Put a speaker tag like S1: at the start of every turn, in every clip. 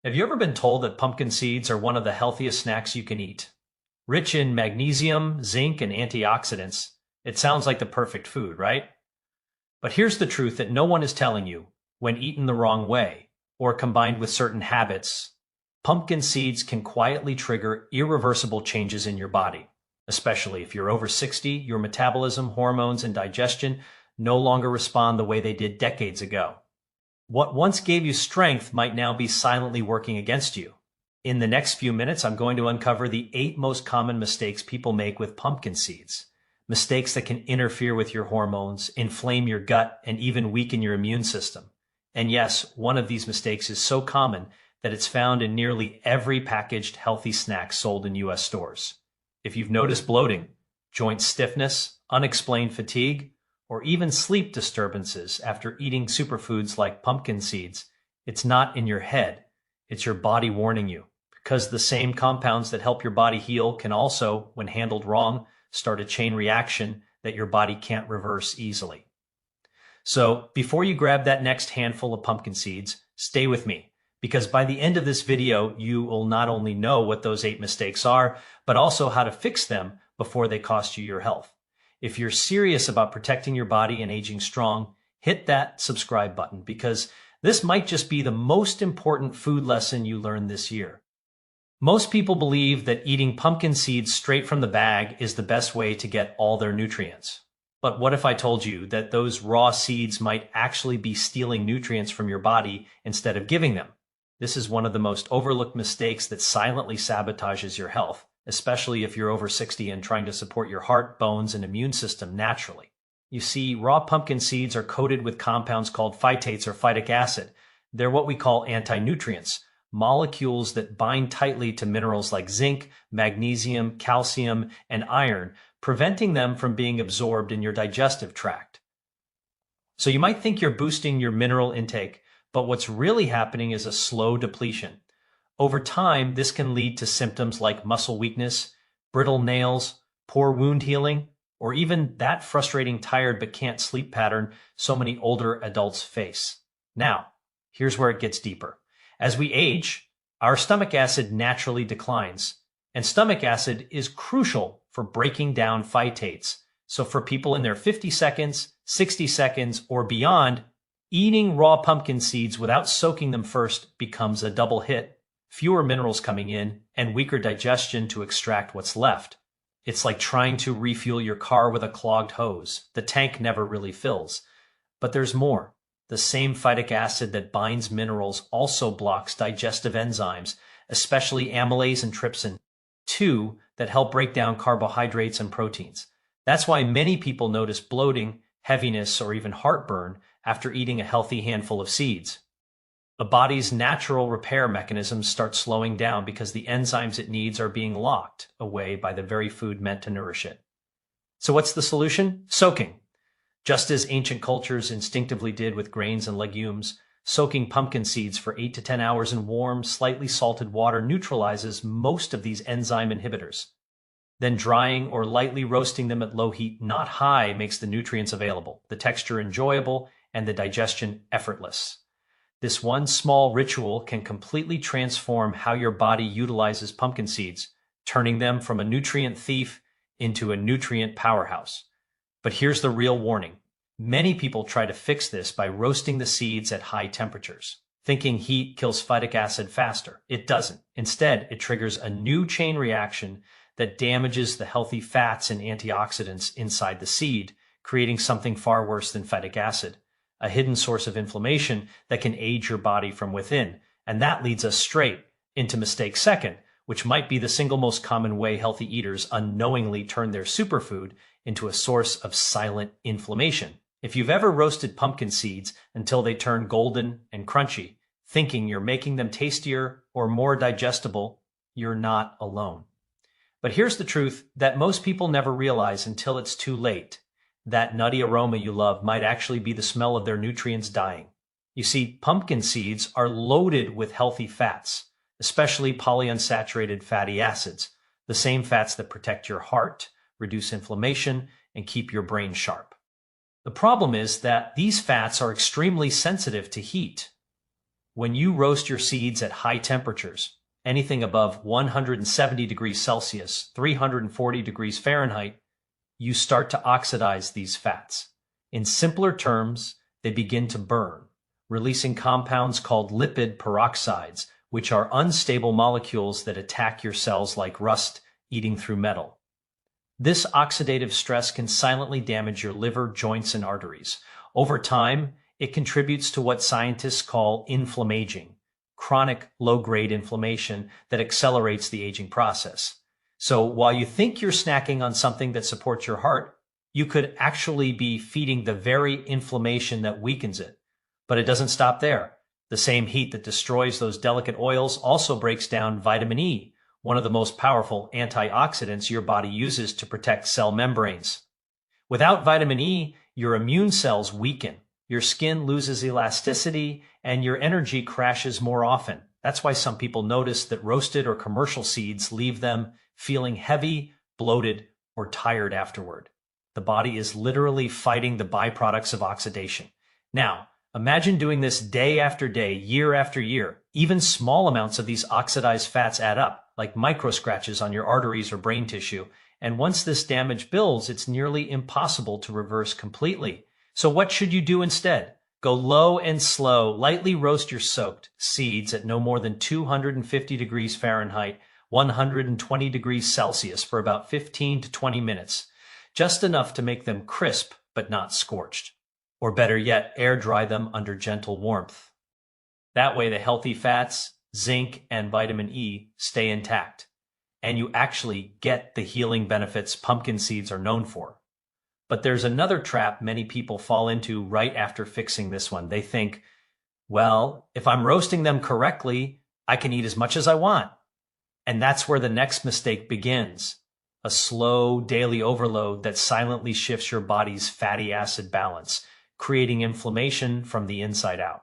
S1: Have you ever been told that pumpkin seeds are one of the healthiest snacks you can eat? Rich in magnesium, zinc, and antioxidants, it sounds like the perfect food, right? But here's the truth that no one is telling you. When eaten the wrong way, or combined with certain habits, pumpkin seeds can quietly trigger irreversible changes in your body. Especially if you're over 60, your metabolism, hormones, and digestion no longer respond the way they did decades ago. What once gave you strength might now be silently working against you. In the next few minutes, I'm going to uncover the 8 most common mistakes people make with pumpkin seeds. Mistakes that can interfere with your hormones, inflame your gut, and even weaken your immune system. And yes, one of these mistakes is so common that it's found in nearly every packaged healthy snack sold in US stores. If you've noticed bloating, joint stiffness, unexplained fatigue, or even sleep disturbances after eating superfoods like pumpkin seeds, it's not in your head, it's your body warning you. Because the same compounds that help your body heal can also, when handled wrong, start a chain reaction that your body can't reverse easily. So before you grab that next handful of pumpkin seeds, stay with me, because by the end of this video, you will not only know what those 8 mistakes are, but also how to fix them before they cost you your health. If you're serious about protecting your body and aging strong, hit that subscribe button, because this might just be the most important food lesson you learn this year. Most people believe that eating pumpkin seeds straight from the bag is the best way to get all their nutrients. But what if I told you that those raw seeds might actually be stealing nutrients from your body instead of giving them? This is one of the most overlooked mistakes that silently sabotages your health, especially if you're over 60 and trying to support your heart, bones, and immune system naturally. You see, raw pumpkin seeds are coated with compounds called phytates or phytic acid. They're what we call anti-nutrients, molecules that bind tightly to minerals like zinc, magnesium, calcium, and iron, preventing them from being absorbed in your digestive tract. So you might think you're boosting your mineral intake, but what's really happening is a slow depletion. Over time, this can lead to symptoms like muscle weakness, brittle nails, poor wound healing, or even that frustrating tired but can't sleep pattern so many older adults face. Now, here's where it gets deeper. As we age, our stomach acid naturally declines, and stomach acid is crucial for breaking down phytates. So for people in their 50 seconds, 60 seconds, or beyond, eating raw pumpkin seeds without soaking them first becomes a double hit. Fewer minerals coming in and weaker digestion to extract what's left. It's like trying to refuel your car with a clogged hose. The tank never really fills. But there's more. The same phytic acid that binds minerals also blocks digestive enzymes, especially amylase and trypsin, 2 that help break down carbohydrates and proteins. That's why many people notice bloating, heaviness, or even heartburn after eating a healthy handful of seeds. The body's natural repair mechanisms start slowing down because the enzymes it needs are being locked away by the very food meant to nourish it. So what's the solution? Soaking. Just as ancient cultures instinctively did with grains and legumes, soaking pumpkin seeds for 8 to 10 hours in warm, slightly salted water neutralizes most of these enzyme inhibitors. Then drying or lightly roasting them at low heat, not high, makes the nutrients available, the texture enjoyable, and the digestion effortless. This one small ritual can completely transform how your body utilizes pumpkin seeds, turning them from a nutrient thief into a nutrient powerhouse. But here's the real warning. Many people try to fix this by roasting the seeds at high temperatures, thinking heat kills phytic acid faster. It doesn't. Instead, it triggers a new chain reaction that damages the healthy fats and antioxidants inside the seed, creating something far worse than phytic acid, a hidden source of inflammation that can age your body from within. And that leads us straight into mistake second, which might be the single most common way healthy eaters unknowingly turn their superfood into a source of silent inflammation. If you've ever roasted pumpkin seeds until they turn golden and crunchy, thinking you're making them tastier or more digestible, you're not alone. But here's the truth that most people never realize until it's too late. That nutty aroma you love might actually be the smell of their nutrients dying. You see, pumpkin seeds are loaded with healthy fats, especially polyunsaturated fatty acids, the same fats that protect your heart, reduce inflammation, and keep your brain sharp. The problem is that these fats are extremely sensitive to heat. When you roast your seeds at high temperatures, anything above 170 degrees Celsius, 340 degrees Fahrenheit, you start to oxidize these fats. In simpler terms, they begin to burn, releasing compounds called lipid peroxides, which are unstable molecules that attack your cells like rust eating through metal. This oxidative stress can silently damage your liver, joints, and arteries. Over time, it contributes to what scientists call inflammaging, chronic low-grade inflammation that accelerates the aging process. So while you think you're snacking on something that supports your heart, you could actually be feeding the very inflammation that weakens it. But it doesn't stop there. The same heat that destroys those delicate oils also breaks down vitamin E, one of the most powerful antioxidants your body uses to protect cell membranes. Without vitamin E, your immune cells weaken, your skin loses elasticity, and your energy crashes more often. That's why some people notice that roasted or commercial seeds leave them feeling heavy, bloated, or tired afterward. The body is literally fighting the byproducts of oxidation. Now, imagine doing this day after day, year after year. Even small amounts of these oxidized fats add up, like micro scratches on your arteries or brain tissue. And once this damage builds, it's nearly impossible to reverse completely. So what should you do instead? Go low and slow, lightly roast your soaked seeds at no more than 250 degrees Fahrenheit, 120 degrees Celsius for about 15 to 20 minutes, just enough to make them crisp but not scorched. Or better yet, air dry them under gentle warmth. That way the healthy fats, zinc, and vitamin E stay intact, and you actually get the healing benefits pumpkin seeds are known for. But there's another trap many people fall into right after fixing this one. They think, well, if I'm roasting them correctly, I can eat as much as I want. And that's where the next mistake begins. A slow daily overload that silently shifts your body's fatty acid balance, creating inflammation from the inside out.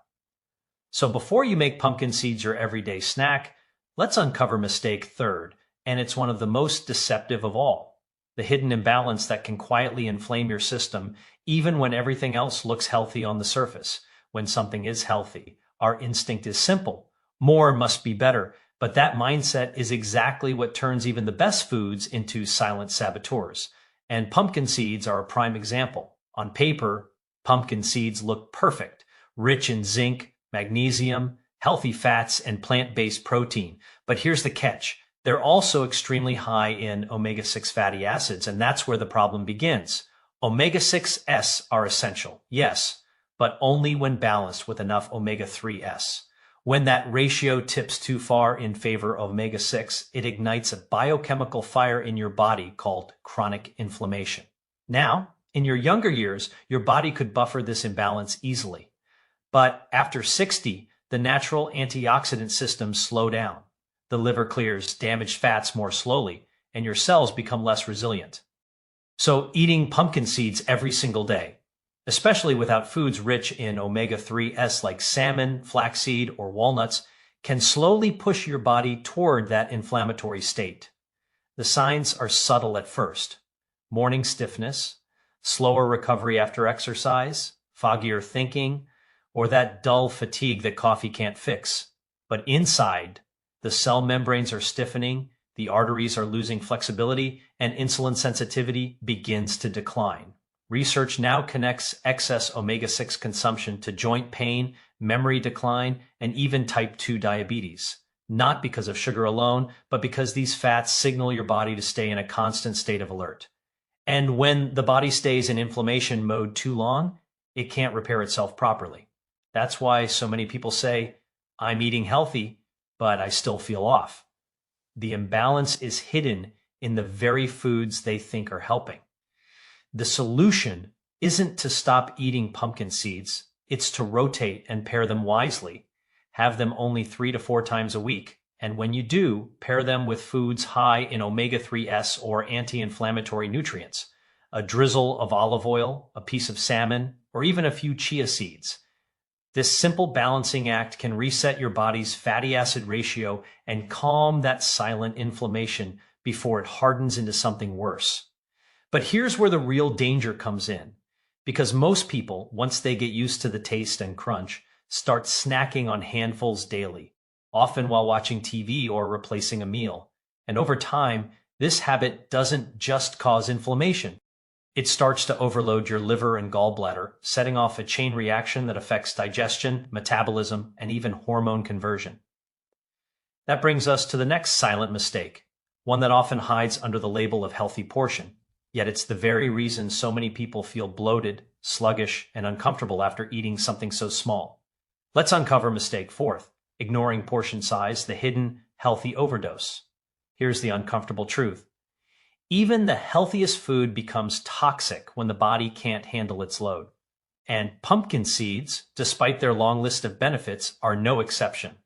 S1: So before you make pumpkin seeds your everyday snack, let's uncover mistake third, and it's one of the most deceptive of all. The hidden imbalance that can quietly inflame your system even when everything else looks healthy on the surface. When something is healthy, our instinct is simple. More must be better, but that mindset is exactly what turns even the best foods into silent saboteurs. And pumpkin seeds are a prime example. On paper, pumpkin seeds look perfect, rich in zinc, magnesium, healthy fats, and plant-based protein. But here's the catch. They're also extremely high in omega-6 fatty acids, and that's where the problem begins. Omega-6s are essential, yes, but only when balanced with enough omega-3s. When that ratio tips too far in favor of omega-6, it ignites a biochemical fire in your body called chronic inflammation. Now, in your younger years, your body could buffer this imbalance easily. But after 60, the natural antioxidant systems slow down. The liver clears damaged fats more slowly, and your cells become less resilient. So eating pumpkin seeds every single day, especially without foods rich in omega-3s like salmon, flaxseed, or walnuts, can slowly push your body toward that inflammatory state. The signs are subtle at first. Morning stiffness, slower recovery after exercise, foggier thinking, or that dull fatigue that coffee can't fix. But inside, the cell membranes are stiffening, the arteries are losing flexibility, and insulin sensitivity begins to decline. Research now connects excess omega-6 consumption to joint pain, memory decline, and even type 2 diabetes. Not because of sugar alone, but because these fats signal your body to stay in a constant state of alert. And when the body stays in inflammation mode too long, it can't repair itself properly. That's why so many people say, I'm eating healthy, but I still feel off. The imbalance is hidden in the very foods they think are helping. The solution isn't to stop eating pumpkin seeds, it's to rotate and pair them wisely. Have them only 3 to 4 times a week. And when you do, pair them with foods high in omega-3s or anti-inflammatory nutrients. A drizzle of olive oil, a piece of salmon, or even a few chia seeds. This simple balancing act can reset your body's fatty acid ratio and calm that silent inflammation before it hardens into something worse. But here's where the real danger comes in. Because most people, once they get used to the taste and crunch, start snacking on handfuls daily, often while watching TV or replacing a meal. And over time, this habit doesn't just cause inflammation. It starts to overload your liver and gallbladder, setting off a chain reaction that affects digestion, metabolism, and even hormone conversion. That brings us to the next silent mistake, one that often hides under the label of healthy portion. Yet it's the very reason so many people feel bloated, sluggish, and uncomfortable after eating something so small. Let's uncover mistake fourth, ignoring portion size, the hidden healthy overdose. Here's the uncomfortable truth. Even the healthiest food becomes toxic when the body can't handle its load. And pumpkin seeds, despite their long list of benefits, are no exception.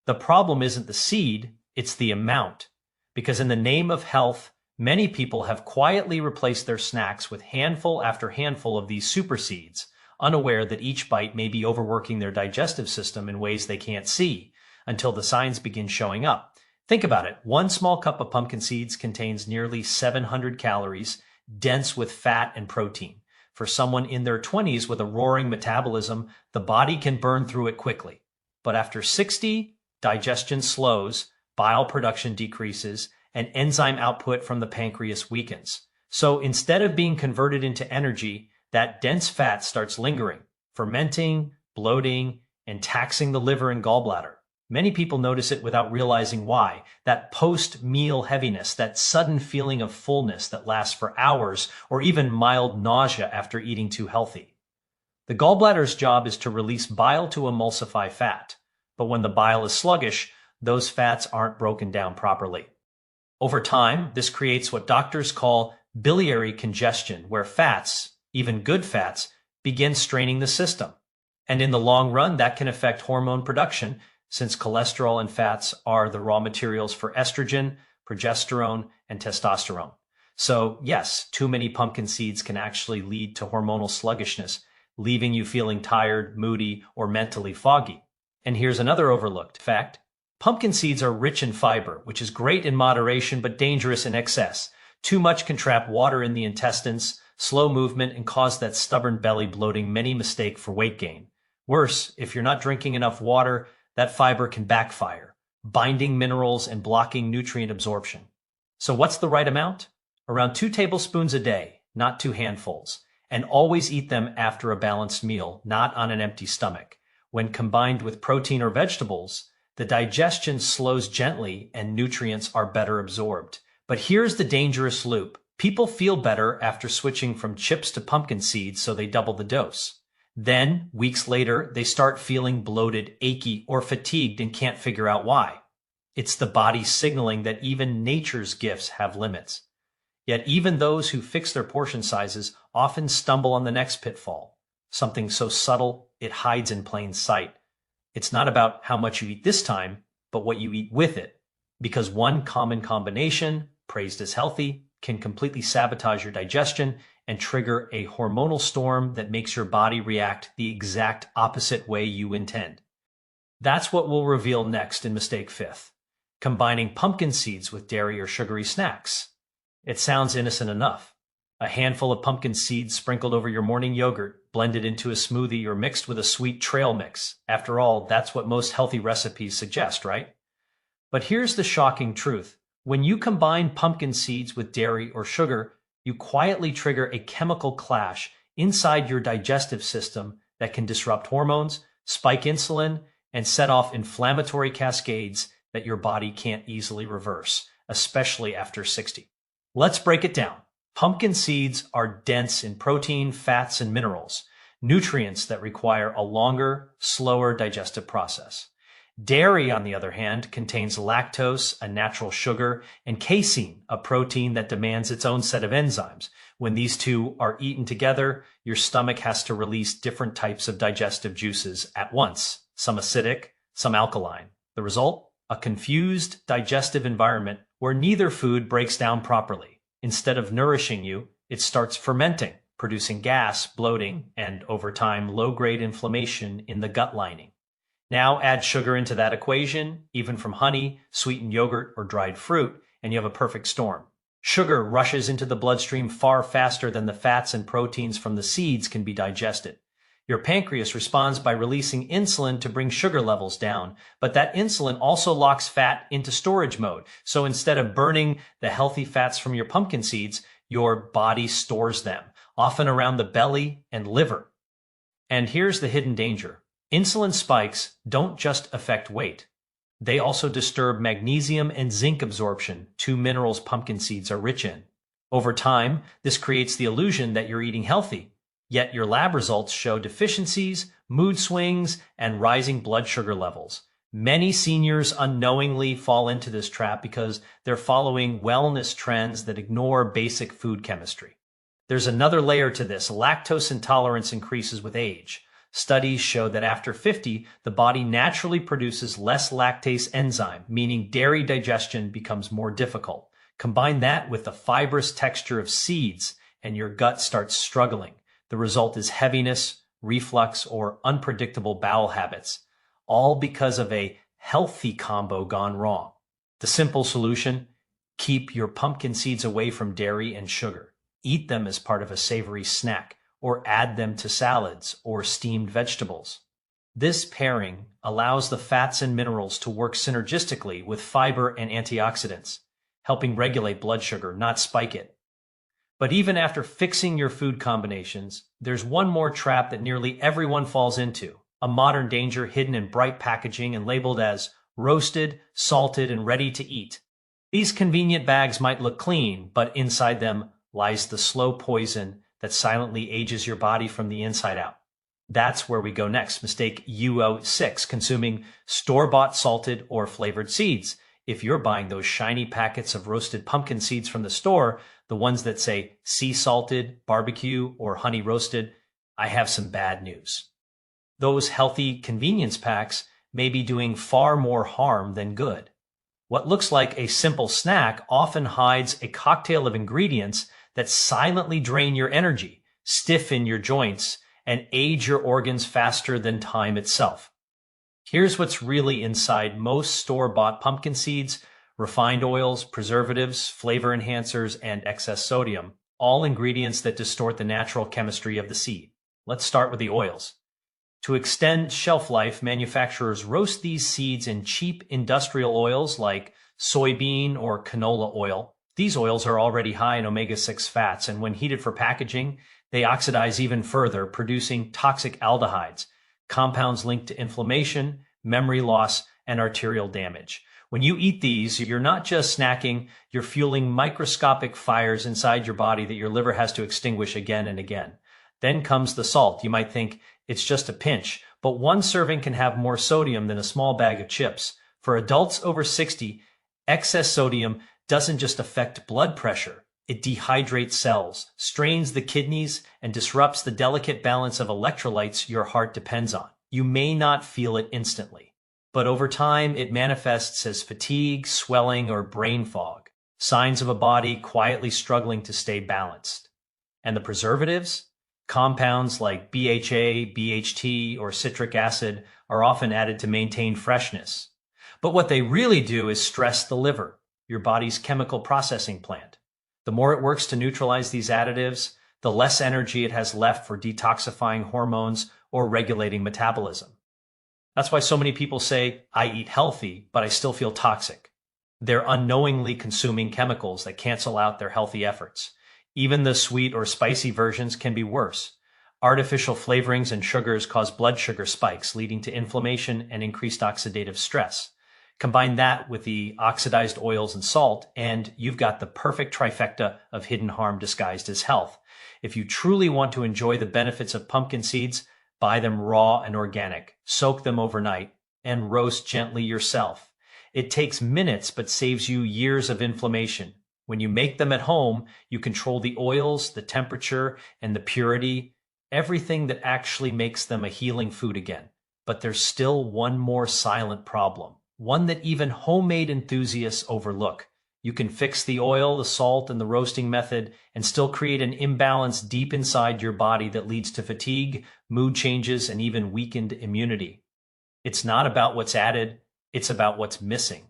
S1: The problem isn't the seed, it's the amount. Because in the name of health, many people have quietly replaced their snacks with handful after handful of these super seeds, unaware that each bite may be overworking their digestive system in ways they can't see until the signs begin showing up. Think about it. One small cup of pumpkin seeds contains nearly 700 calories, dense with fat and protein. For someone in their 20s with a roaring metabolism, the body can burn through it quickly. But after 60, digestion slows, bile production decreases, and enzyme output from the pancreas weakens. So instead of being converted into energy, that dense fat starts lingering, fermenting, bloating, and taxing the liver and gallbladder. Many people notice it without realizing why. That post-meal heaviness, that sudden feeling of fullness that lasts for hours, or even mild nausea after eating too healthy. The gallbladder's job is to release bile to emulsify fat. But when the bile is sluggish, those fats aren't broken down properly. Over time, this creates what doctors call biliary congestion, where fats, even good fats, begin straining the system. And in the long run, that can affect hormone production, since cholesterol and fats are the raw materials for estrogen, progesterone, and testosterone. So yes, too many pumpkin seeds can actually lead to hormonal sluggishness, leaving you feeling tired, moody, or mentally foggy. And here's another overlooked fact. Pumpkin seeds are rich in fiber, which is great in moderation but dangerous in excess. Too much can trap water in the intestines, slow movement, and cause that stubborn belly bloating many mistake for weight gain. Worse, if you're not drinking enough water, that fiber can backfire, binding minerals and blocking nutrient absorption. So what's the right amount? Around 2 tablespoons a day, not 2 handfuls. And always eat them after a balanced meal, not on an empty stomach. When combined with protein or vegetables, the digestion slows gently and nutrients are better absorbed. But here's the dangerous loop. People feel better after switching from chips to pumpkin seeds, so they double the dose. Then, weeks later, they start feeling bloated, achy, or fatigued and can't figure out why. It's the body signaling that even nature's gifts have limits. Yet even those who fix their portion sizes often stumble on the next pitfall, something so subtle it hides in plain sight. It's not about how much you eat this time, but what you eat with it. Because one common combination, praised as healthy, can completely sabotage your digestion and trigger a hormonal storm that makes your body react the exact opposite way you intend. That's what we'll reveal next in Mistake 5th, combining pumpkin seeds with dairy or sugary snacks. It sounds innocent enough. A handful of pumpkin seeds sprinkled over your morning yogurt, blended into a smoothie, or mixed with a sweet trail mix. After all, that's what most healthy recipes suggest, right? But here's the shocking truth. When you combine pumpkin seeds with dairy or sugar, you quietly trigger a chemical clash inside your digestive system that can disrupt hormones, spike insulin, and set off inflammatory cascades that your body can't easily reverse, especially after 60. Let's break it down. Pumpkin seeds are dense in protein, fats, and minerals, nutrients that require a longer, slower digestive process. Dairy, on the other hand, contains lactose, a natural sugar, and casein, a protein that demands its own set of enzymes. When these two are eaten together, your stomach has to release different types of digestive juices at once, some acidic, some alkaline. The result? A confused digestive environment where neither food breaks down properly. Instead of nourishing you, it starts fermenting, producing gas, bloating, and over time, low-grade inflammation in the gut lining. Now add sugar into that equation, even from honey, sweetened yogurt, or dried fruit, and you have a perfect storm. Sugar rushes into the bloodstream far faster than the fats and proteins from the seeds can be digested. Your pancreas responds by releasing insulin to bring sugar levels down, but that insulin also locks fat into storage mode. So instead of burning the healthy fats from your pumpkin seeds, your body stores them, often around the belly and liver. And here's the hidden danger. Insulin spikes don't just affect weight. They also disturb magnesium and zinc absorption, two minerals pumpkin seeds are rich in. Over time, this creates the illusion that you're eating healthy. Yet your lab results show deficiencies, mood swings, and rising blood sugar levels. Many seniors unknowingly fall into this trap because they're following wellness trends that ignore basic food chemistry. There's another layer to this. Lactose intolerance increases with age. Studies show that after 50, the body naturally produces less lactase enzyme, meaning dairy digestion becomes more difficult. Combine that with the fibrous texture of seeds, and your gut starts struggling. The result is heaviness, reflux, or unpredictable bowel habits, all because of a healthy combo gone wrong. The simple solution: keep your pumpkin seeds away from dairy and sugar. Eat them as part of a savory snack, or add them to salads or steamed vegetables. This pairing allows the fats and minerals to work synergistically with fiber and antioxidants, helping regulate blood sugar, not spike it. But even after fixing your food combinations, there's one more trap that nearly everyone falls into, a modern danger hidden in bright packaging and labeled as roasted, salted, and ready to eat. These convenient bags might look clean, but inside them lies the slow poison that silently ages your body from the inside out. That's where we go next. Mistake UO6, consuming store-bought salted or flavored seeds. If you're buying those shiny packets of roasted pumpkin seeds from the store, the ones that say sea salted, barbecue, or honey roasted, I have some bad news. Those healthy convenience packs may be doing far more harm than good. What looks like a simple snack often hides a cocktail of ingredients that silently drain your energy, stiffen your joints, and age your organs faster than time itself. Here's what's really inside most store-bought pumpkin seeds: refined oils, preservatives, flavor enhancers, and excess sodium, all ingredients that distort the natural chemistry of the seed. Let's start with the oils. To extend shelf life, manufacturers roast these seeds in cheap industrial oils like soybean or canola oil. These oils are already high in omega-6 fats, and when heated for packaging, they oxidize even further, producing toxic aldehydes, compounds linked to inflammation, memory loss, and arterial damage. When you eat these, you're not just snacking, you're fueling microscopic fires inside your body that your liver has to extinguish again and again. Then comes the salt. You might think it's just a pinch, but one serving can have more sodium than a small bag of chips. For adults over 60, excess sodium doesn't just affect blood pressure. It dehydrates cells, strains the kidneys, and disrupts the delicate balance of electrolytes your heart depends on. You may not feel it instantly, but over time it manifests as fatigue, swelling, or brain fog, signs of a body quietly struggling to stay balanced. And the preservatives? Compounds like BHA, BHT, or citric acid are often added to maintain freshness. But what they really do is stress the liver, your body's chemical processing plant. The more it works to neutralize these additives, the less energy it has left for detoxifying hormones or regulating metabolism. That's why so many people say, I eat healthy, but I still feel toxic. They're unknowingly consuming chemicals that cancel out their healthy efforts. Even the sweet or spicy versions can be worse. Artificial flavorings and sugars cause blood sugar spikes, leading to inflammation and increased oxidative stress. Combine that with the oxidized oils and salt, and you've got the perfect trifecta of hidden harm disguised as health. If you truly want to enjoy the benefits of pumpkin seeds, buy them raw and organic, soak them overnight, and roast gently yourself. It takes minutes but saves you years of inflammation. When you make them at home, you control the oils, the temperature, and the purity, everything that actually makes them a healing food again. But there's still one more silent problem, one that even homemade enthusiasts overlook. You can fix the oil, the salt, and the roasting method and still create an imbalance deep inside your body that leads to fatigue, mood changes, and even weakened immunity. It's not about what's added, it's about what's missing.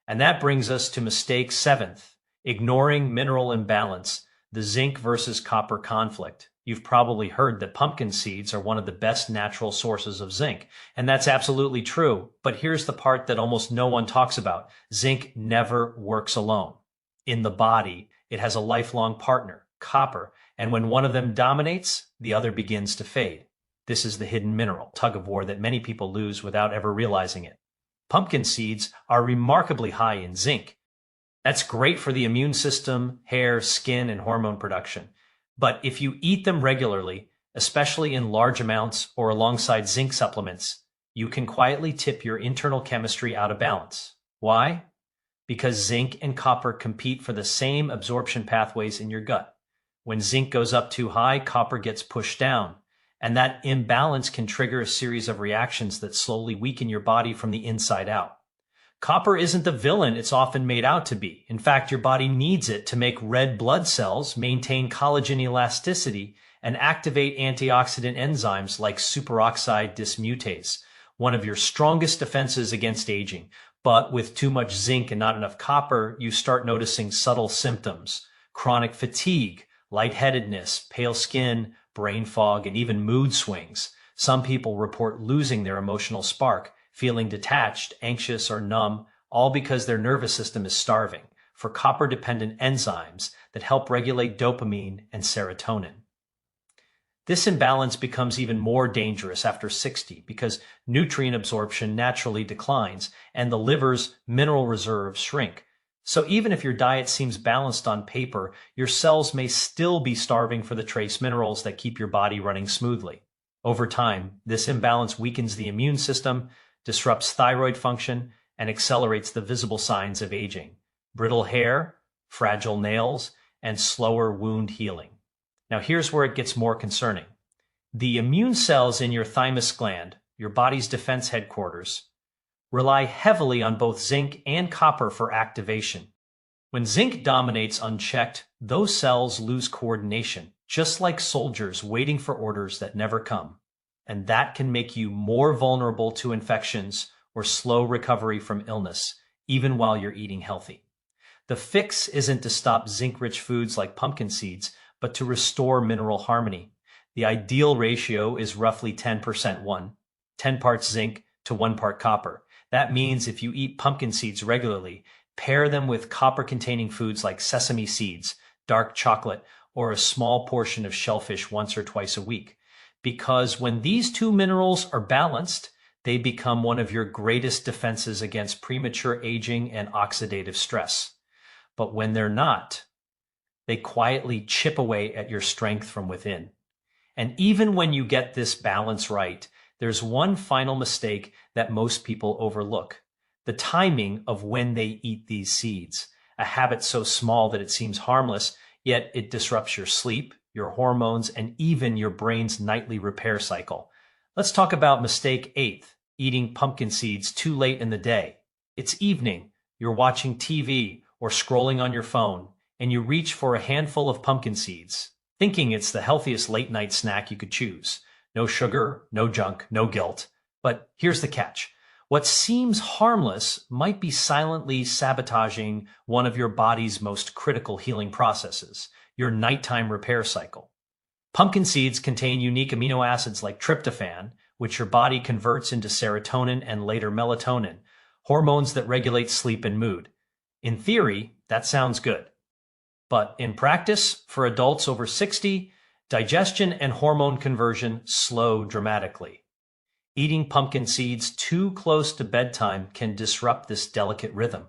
S1: And that brings us to mistake 7th, ignoring mineral imbalance, the zinc versus copper conflict. You've probably heard that pumpkin seeds are one of the best natural sources of zinc, and that's absolutely true. But here's the part that almost no one talks about. Zinc never works alone. In the body, it has a lifelong partner, copper, and when one of them dominates, the other begins to fade. This is the hidden mineral tug of war that many people lose without ever realizing it. Pumpkin seeds are remarkably high in zinc. That's great for the immune system, hair, skin, and hormone production. But if you eat them regularly, especially in large amounts or alongside zinc supplements, you can quietly tip your internal chemistry out of balance. Why? Because zinc and copper compete for the same absorption pathways in your gut. When zinc goes up too high, copper gets pushed down, and that imbalance can trigger a series of reactions that slowly weaken your body from the inside out. Copper isn't the villain it's often made out to be. In fact, your body needs it to make red blood cells, maintain collagen elasticity, and activate antioxidant enzymes like superoxide dismutase, one of your strongest defenses against aging. But with too much zinc and not enough copper, you start noticing subtle symptoms: chronic fatigue, lightheadedness, pale skin, brain fog, and even mood swings. Some people report losing their emotional spark, feeling detached, anxious, or numb, all because their nervous system is starving for copper-dependent enzymes that help regulate dopamine and serotonin. This imbalance becomes even more dangerous after 60 because nutrient absorption naturally declines and the liver's mineral reserves shrink. So even if your diet seems balanced on paper, your cells may still be starving for the trace minerals that keep your body running smoothly. Over time, this imbalance weakens the immune system, disrupts thyroid function, and accelerates the visible signs of aging: brittle hair, fragile nails, and slower wound healing. Now here's where it gets more concerning. The immune cells in your thymus gland, your body's defense headquarters, rely heavily on both zinc and copper for activation. When zinc dominates unchecked, those cells lose coordination, just like soldiers waiting for orders that never come. And that can make you more vulnerable to infections or slow recovery from illness, even while you're eating healthy. The fix isn't to stop zinc-rich foods like pumpkin seeds, but to restore mineral harmony. The ideal ratio is roughly 10% 10 parts zinc to 1 part copper. That means if you eat pumpkin seeds regularly, pair them with copper-containing foods like sesame seeds, dark chocolate, or a small portion of shellfish once or twice a week. Because when these two minerals are balanced, they become one of your greatest defenses against premature aging and oxidative stress. But when they're not, they quietly chip away at your strength from within. And even when you get this balance right, there's one final mistake that most people overlook: the timing of when they eat these seeds. A habit so small that it seems harmless, yet it disrupts your sleep, your hormones, and even your brain's nightly repair cycle. Let's talk about mistake 8, eating pumpkin seeds too late in the day. It's evening, you're watching TV or scrolling on your phone, and you reach for a handful of pumpkin seeds, thinking it's the healthiest late-night snack you could choose. No sugar, no junk, no guilt. But here's the catch. What seems harmless might be silently sabotaging one of your body's most critical healing processes: your nighttime repair cycle. Pumpkin seeds contain unique amino acids like tryptophan, which your body converts into serotonin and later melatonin, hormones that regulate sleep and mood. In theory, that sounds good. But in practice, for adults over 60, digestion and hormone conversion slow dramatically. Eating pumpkin seeds too close to bedtime can disrupt this delicate rhythm.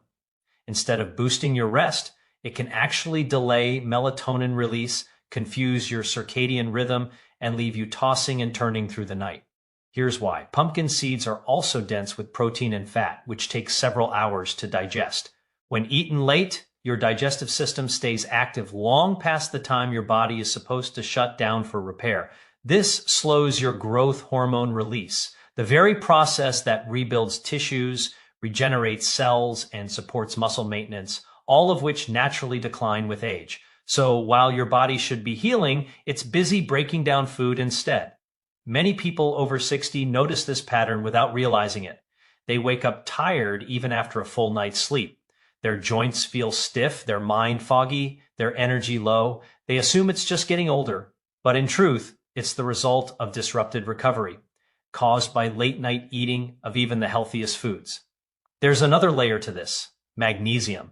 S1: Instead of boosting your rest, it can actually delay melatonin release, confuse your circadian rhythm, and leave you tossing and turning through the night. Here's why. Pumpkin seeds are also dense with protein and fat, which takes several hours to digest. When eaten late, your digestive system stays active long past the time your body is supposed to shut down for repair. This slows your growth hormone release, the very process that rebuilds tissues, regenerates cells, and supports muscle maintenance, all of which naturally decline with age. So while your body should be healing, it's busy breaking down food instead. Many people over 60 notice this pattern without realizing it. They wake up tired even after a full night's sleep. Their joints feel stiff, their mind foggy, their energy low. They assume it's just getting older. But in truth, it's the result of disrupted recovery, caused by late-night eating of even the healthiest foods. There's another layer to this: magnesium.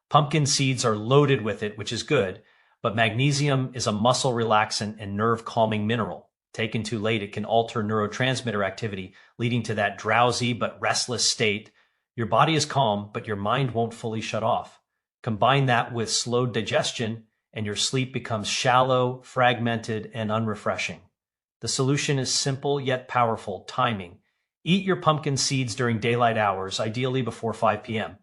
S1: Pumpkin seeds are loaded with it, which is good, but magnesium is a muscle relaxant and nerve calming mineral. Taken too late, it can alter neurotransmitter activity, leading to that drowsy but restless state. Your body is calm, but your mind won't fully shut off. Combine that with slowed digestion, and your sleep becomes shallow, fragmented, and unrefreshing. The solution is simple yet powerful: timing. Eat your pumpkin seeds during daylight hours, ideally before 5 p.m.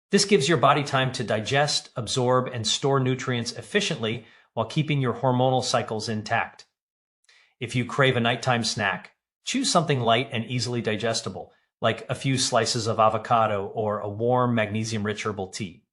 S1: This gives your body time to digest, absorb, and store nutrients efficiently while keeping your hormonal cycles intact. If you crave a nighttime snack, choose something light and easily digestible, like a few slices of avocado or a warm magnesium-rich herbal tea.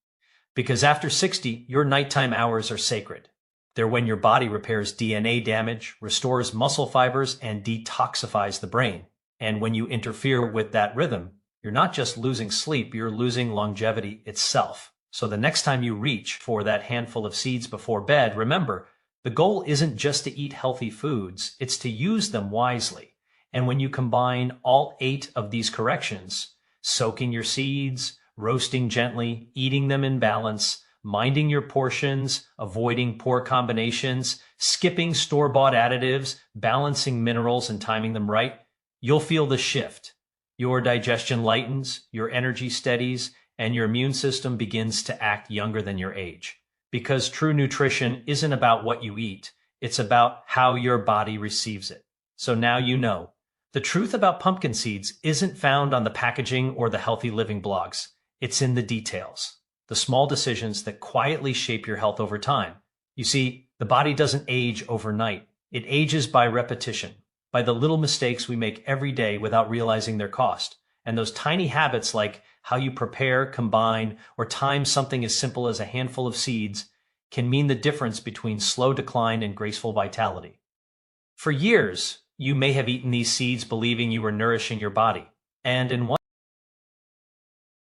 S1: Because after 60, your nighttime hours are sacred. They're when your body repairs DNA damage, restores muscle fibers, and detoxifies the brain. And when you interfere with that rhythm, you're not just losing sleep, you're losing longevity itself. So the next time you reach for that handful of seeds before bed, remember, the goal isn't just to eat healthy foods, it's to use them wisely. And when you combine all 8 of these corrections, soaking your seeds, roasting gently, eating them in balance, minding your portions, avoiding poor combinations, skipping store-bought additives, balancing minerals and timing them right, you'll feel the shift. Your digestion lightens, your energy steadies, and your immune system begins to act younger than your age. Because true nutrition isn't about what you eat, it's about how your body receives it. So now you know. The truth about pumpkin seeds isn't found on the packaging or the healthy living blogs. It's in the details, the small decisions that quietly shape your health over time. You see, the body doesn't age overnight. It ages by repetition, by the little mistakes we make every day without realizing their cost. And those tiny habits, like how you prepare, combine, or time something as simple as a handful of seeds, can mean the difference between slow decline and graceful vitality. For years, you may have eaten these seeds believing you were nourishing your body. And in one